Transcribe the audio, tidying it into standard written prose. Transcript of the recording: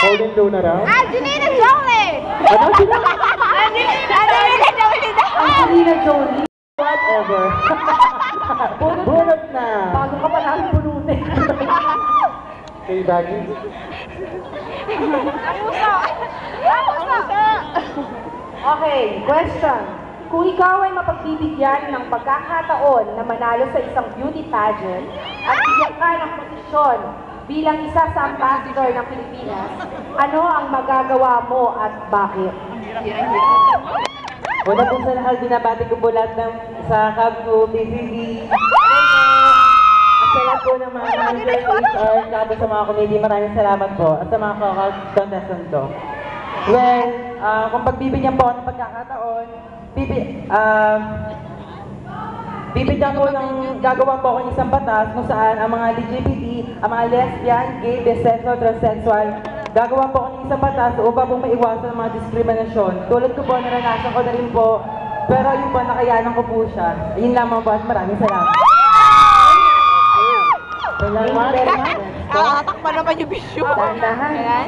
Golden Luna raw? Angelina Jolie! Ano? Angelina Jolie daw! Angelina Jolie. Whatever. Bunot na. Bago ka pa namin punutin. Kay Baggy. Okay, question. Kung ikaw ay mapagbibigyan ng pagkakataon na manalo sa isang beauty pageant at bigyan ka ng posisyon bilang isa sa ambassador ng Pilipinas, ano ang magagawa mo at bakit? Una po sa lahat, binabati ko po lahat ng sa Cab ko, PCV. At sa lahat po ng mga manager, HR, saka sa mga committee, maraming salamat po. At sa mga contestant ko. Well, kung pagbibigyan po ako ng pagkakataon, bibigyan ko ng gagawa po ako ng isang batas kung saan ang mga LGBT, ang mga lesbian, gay, bisexual, transsexual, gagawa po ako ng isang batas upang po maiwasan ang mga diskriminasyon. Tulad ko po, naranasan ko na rin po, pero yun po, nakayanan ko po siya. Yun lamang po at maraming salamat. Salamat. Nakatakpa naman yung bisyo. Dahan-dahan.